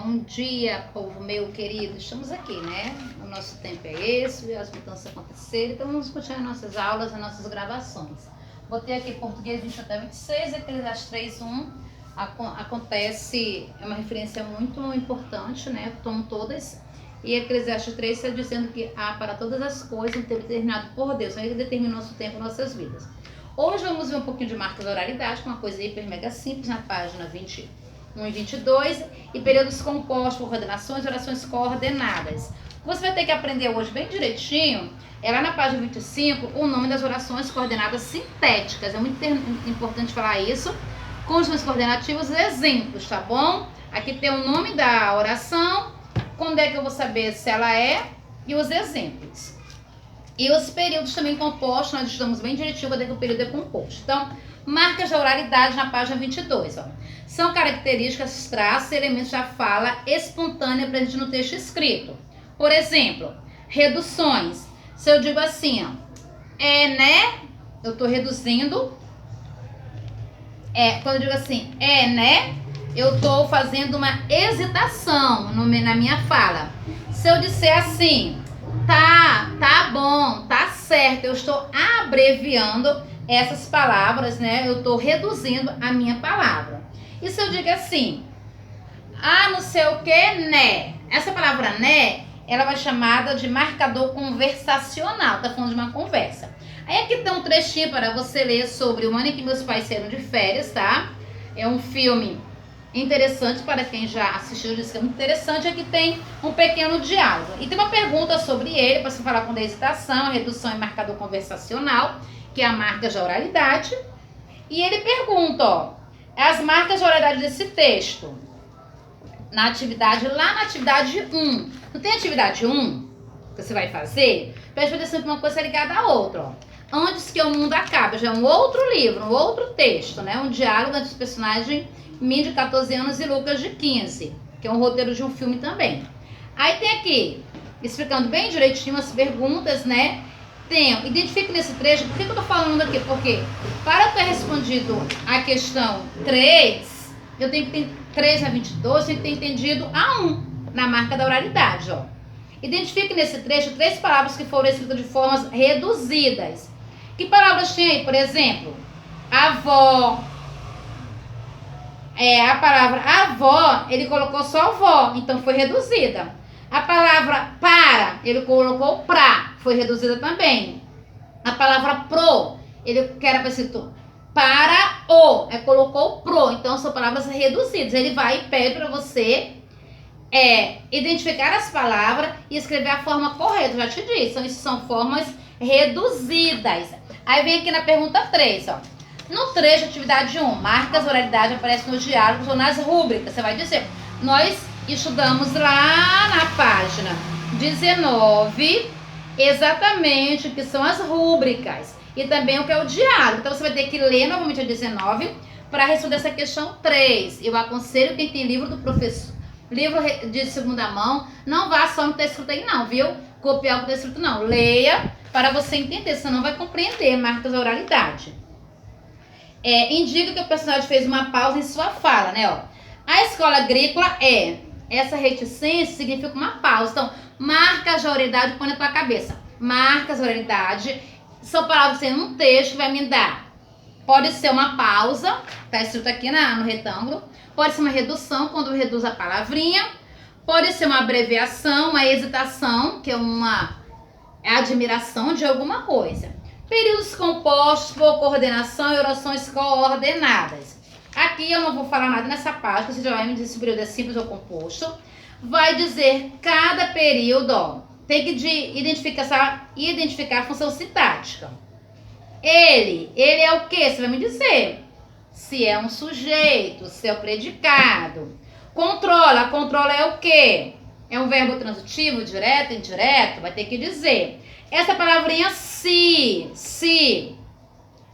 Bom dia, povo meu querido. Estamos aqui, né? O nosso tempo é esse, as mudanças aconteceram, então vamos continuar nossas aulas, as nossas gravações. Botei aqui português 20 até 26, Eclesiastes 3:1. Acontece, é uma referência muito importante, né? Tomo todas. E Eclesiastes 3 está dizendo que há para todas as coisas um tempo determinado por Deus. Ele determina nosso tempo, nossas vidas. Hoje vamos ver um pouquinho de marcas da oralidade, uma coisa hiper mega simples, na página 21 e 22, e períodos compostos por coordenações e orações coordenadas. Você vai ter que aprender hoje bem direitinho, é lá na página 25, o nome das orações coordenadas sintéticas. É muito importante falar isso. Conjunções coordenativas e exemplos, tá bom? Aqui tem o nome da oração, quando é que eu vou saber se ela é, e os exemplos. E os períodos também compostos, nós estudamos bem direitinho quando é que o período é composto. Então, marcas da oralidade na página 22, ó. São características, traços e elementos da fala espontânea presente no texto escrito. Por exemplo, reduções. Se eu digo assim, ó, né? Eu estou reduzindo. Quando eu digo assim, né? Eu estou fazendo uma hesitação na minha fala. Se eu disser assim, tá bom, tá certo, eu estou abreviando essas palavras, né? Eu estou reduzindo a minha palavra. E se eu digo assim, não sei o que, né? Essa palavra né, ela vai chamada de marcador conversacional, tá falando de uma conversa. Aí aqui tem um trechinho para você ler sobre O Ano em que Meus Pais Saíram de Férias, tá? É um filme interessante para quem já assistiu, diz que é muito interessante. Aqui tem um pequeno diálogo. E tem uma pergunta sobre ele, para se falar com a hesitação, a redução e marcador conversacional, que é a marca de oralidade. E ele pergunta, ó, as marcas de oralidade desse texto. Lá na atividade 1. Não tem atividade 1 que você vai fazer? Preste atenção que uma coisa é ligada à outra, ó. Antes que o mundo acabe, já é um outro livro, um outro texto, né? Um diálogo entre os personagens Min de 14 anos e Lucas de 15, que é um roteiro de um filme também. Aí tem aqui, explicando bem direitinho as perguntas, né? Identifique nesse trecho, por que eu tô falando aqui? Porque para ter respondido a questão 3, eu tenho que ter 3 a 22, eu tenho que ter entendido a 1 na marca da oralidade, ó. Identifique nesse trecho 3 palavras que foram escritas de formas reduzidas. Que palavras tem aí? Por exemplo, avó. A palavra avó, ele colocou só vó, então foi reduzida. A palavra para, ele colocou pra, foi reduzida também. A palavra pro, ele que era para escrito para o, colocou pro, então são palavras reduzidas. Ele vai e pede para você identificar as palavras e escrever a forma correta. Eu já te disse, isso são formas reduzidas. Aí vem aqui na pergunta 3, ó. No trecho atividade 1, marcas, oralidade aparecem nos diálogos ou nas rúbricas. Você vai dizer, nós estudamos lá na página 19 exatamente o que são as rúbricas e também o que é o diálogo. Então você vai ter que ler novamente a 19 para responder essa questão 3. Eu aconselho quem tem livro do professor, livro de segunda mão, não vá só no que está escrito aí não, viu? Copiar o que está escrito não. Leia para você entender, senão não vai compreender marcas da oralidade. Indica que o personagem fez uma pausa em sua fala, né? Ó. A escola agrícola essa reticência significa uma pausa. Então, marcas de oralidade, põe na tua cabeça. Marcas de oralidade são palavras que tem um texto que vai me dar. Pode ser uma pausa, tá escrito aqui no retângulo. Pode ser uma redução, quando reduz a palavrinha. Pode ser uma abreviação, uma hesitação, que é uma admiração de alguma coisa. Períodos compostos por coordenação e orações coordenadas. Aqui eu não vou falar nada nessa página, você já vai me dizer se o período é simples ou composto. Vai dizer cada período, ó, tem que identificar a função sintática. Ele é o que? Você vai me dizer se é um sujeito, se é o predicado. Controla é o que? É um verbo transitivo, direto, indireto? Vai ter que dizer. Essa palavrinha se,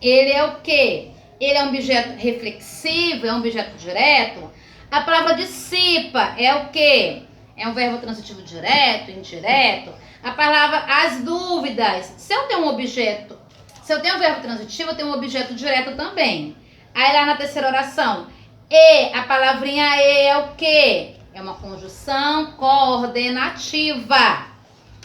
ele é o quê? Ele é um objeto reflexivo, é um objeto direto. A palavra dissipa é o quê? É um verbo transitivo direto, indireto. A palavra as dúvidas, se eu tenho um verbo transitivo, eu tenho um objeto direto também. Aí lá na terceira oração, a palavrinha é o quê? É uma conjunção coordenativa.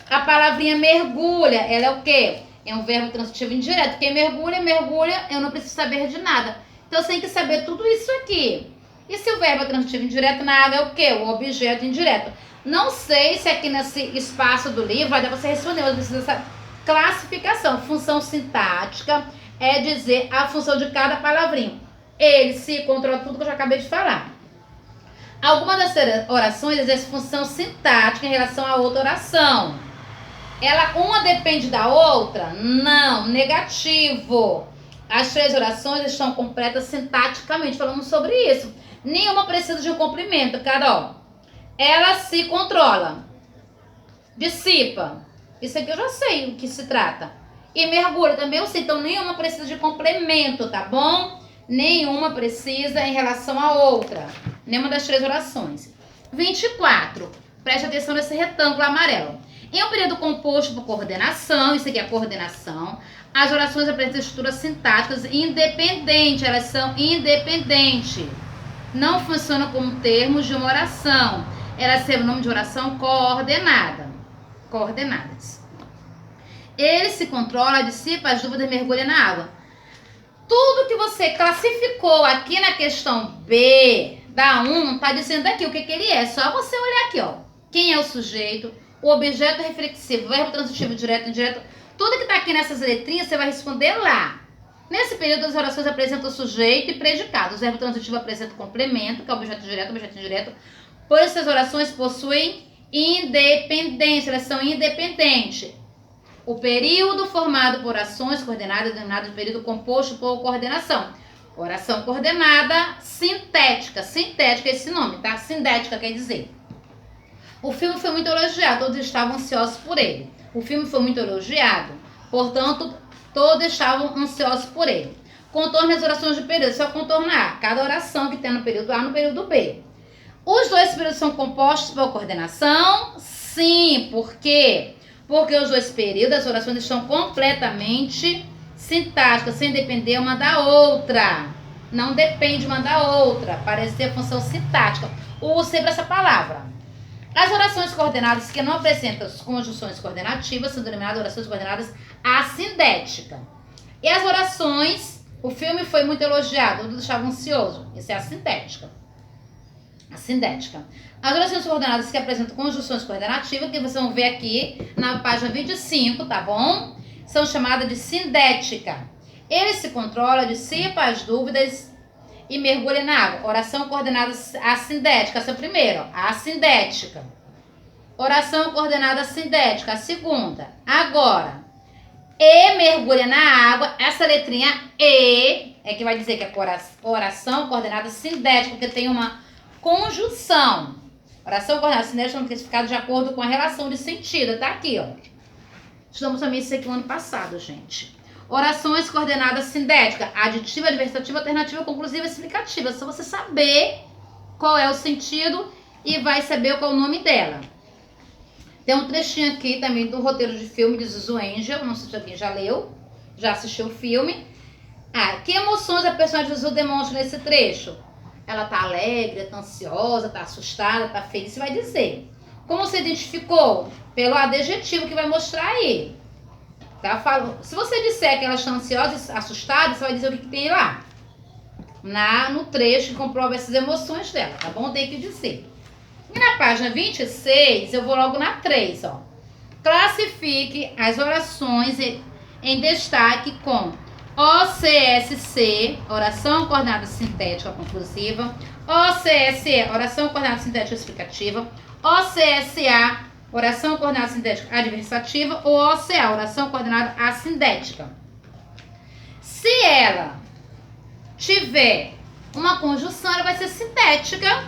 A palavrinha mergulha, ela é o quê? É um verbo transitivo indireto. Quem mergulha, mergulha, eu não preciso saber de nada. Então, você tem que saber tudo isso aqui. E se o verbo é transitivo indireto na água, é o quê? O objeto indireto. Não sei se aqui nesse espaço do livro vai dar pra você responder, mas precisa dessa classificação. Função sintática é dizer a função de cada palavrinha. Ele se controla tudo que eu já acabei de falar. Algumas das orações exercem função sintática em relação a outra oração. Uma depende da outra? Não, negativo. As 3 orações estão completas sintaticamente, falamos sobre isso. Nenhuma precisa de um complemento, Carol. Ela se controla, dissipa. Isso aqui eu já sei o que se trata. E mergulha também eu sei, então nenhuma precisa de complemento, tá bom? Nenhuma precisa em relação à outra. Nenhuma das 3 orações. 24. Preste atenção nesse retângulo amarelo. Em um período composto por coordenação, isso aqui é coordenação, as orações apresentam estruturas sintáticas independentes, elas são independentes. Não funcionam como termos de uma oração. Elas têm o nome de oração coordenada. Coordenadas. Ele se controla, dissipa as dúvidas e mergulha na água. Tudo que você classificou aqui na questão B da 1, está dizendo aqui o que ele é. Só você olhar aqui, ó. Quem é o sujeito, o objeto reflexivo, o verbo transitivo direto e indireto. Tudo que está aqui nessas letrinhas, você vai responder lá. Nesse período, as orações apresentam sujeito e predicado. O verbo transitivo apresenta o complemento, que é o objeto direto, objeto indireto. Por isso, as orações possuem independência, elas são independentes. O período formado por ações coordenadas, denominado de período composto por coordenação. Oração coordenada sintética. Sintética é esse nome, tá? Sindética quer dizer. O filme foi muito elogiado, todos estavam ansiosos por ele. O filme foi muito elogiado, portanto, todos estavam ansiosos por ele. Contorne as orações de período, só contornar cada oração que tem no período A no período B. Os 2 períodos são compostos por coordenação? Sim, por quê? Porque os 2 períodos, as orações estão completamente sintáticas, sem depender uma da outra. Não depende uma da outra, para exercer a função sintática. Use sempre essa palavra. As orações coordenadas que não apresentam as conjunções coordenativas são denominadas orações coordenadas assindéticas. E as orações, o filme foi muito elogiado, todos estavam ansiosos. Isso é a sintética. A sindética. As orações coordenadas que apresentam conjunções coordenativas, que vocês vão ver aqui na página 25, tá bom? São chamadas de sindética. Ele se controla, dissipa as dúvidas e mergulha na água. Oração coordenada assindética, essa é a primeira, a assindética. Oração coordenada assindética, a segunda. Agora, e mergulha na água, essa letrinha E é que vai dizer que é oração coordenada sindética, porque tem uma conjunção. Oração coordenada assindética é classificada de acordo com a relação de sentido. Tá aqui, ó. Estudamos também isso aqui no ano passado, gente. Orações coordenadas sindética, aditiva, adversativa, alternativa, conclusiva e explicativa. É só você saber qual é o sentido e vai saber qual é o nome dela. Tem um trechinho aqui também do roteiro de filme de Zuzu Angel. Não sei se alguém já leu, já assistiu o filme. Que emoções a personagem de Zuzu demonstra nesse trecho? Ela tá alegre, tá ansiosa, tá assustada, tá feliz. Você vai dizer. Como você identificou? Pelo adjetivo que vai mostrar aí. Tá? Se você disser que ela está ansiosa e assustada, você vai dizer o que tem lá. No trecho que comprova essas emoções dela, tá bom? Tem que dizer. E na página 26, eu vou logo na 3, ó. Classifique as orações em destaque com OCSC, oração coordenada sintética conclusiva, OCSE, oração coordenada sintética explicativa, OCSA, oração coordenada sintética adversativa, ou OCA, oração coordenada assindética. Se ela tiver uma conjunção, ela vai ser sintética,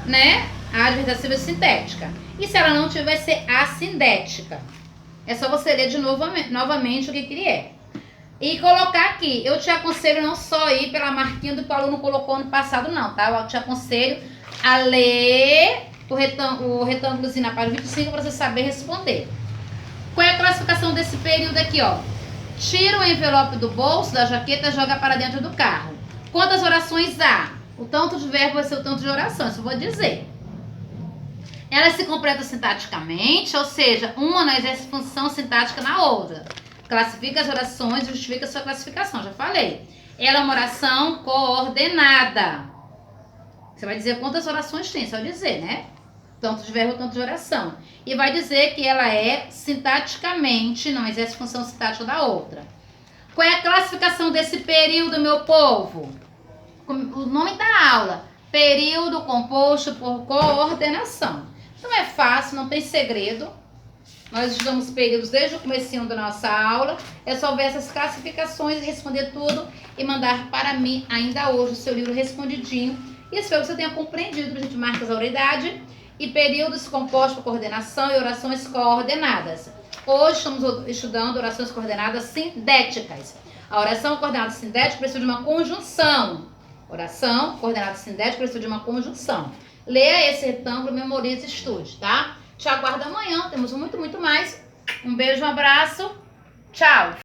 né? A adversativa é sintética. E se ela não tiver, vai ser assindética. É só você ler de novo, novamente o que ele é. E colocar aqui. Eu te aconselho não só ir pela marquinha do que o aluno colocou no passado, não, tá? Eu te aconselho a ler o retângulozinho na página 25 para você saber responder. Qual é a classificação desse período aqui, ó? Tira o envelope do bolso da jaqueta e joga para dentro do carro. Quantas orações há? O tanto de verbo vai ser o tanto de oração, isso eu vou dizer. Elas se completam sintaticamente, ou seja, uma não exerce função sintática na outra. Classifica as orações e justifica a sua classificação, já falei. Ela é uma oração coordenada. Você vai dizer quantas orações tem, só dizer, né? Tanto de verbo quanto de oração. E vai dizer que ela é sintaticamente, não exerce função sintática da outra. Qual é a classificação desse período, meu povo? O nome da aula. Período composto por coordenação. Então é fácil, não tem segredo. Nós estudamos períodos desde o comecinho da nossa aula. É só ver essas classificações, responder tudo e mandar para mim ainda hoje o seu livro respondidinho. E espero que você tenha compreendido. A gente marca a autoridade e períodos compostos por coordenação e orações coordenadas. Hoje estamos estudando orações coordenadas sindéticas. A oração coordenada sindética precisa de uma conjunção. Oração coordenada sindética precisa de uma conjunção. Leia esse retângulo, memorize e estude, tá? Te aguardo amanhã, temos muito mais. Um beijo, um abraço. Tchau!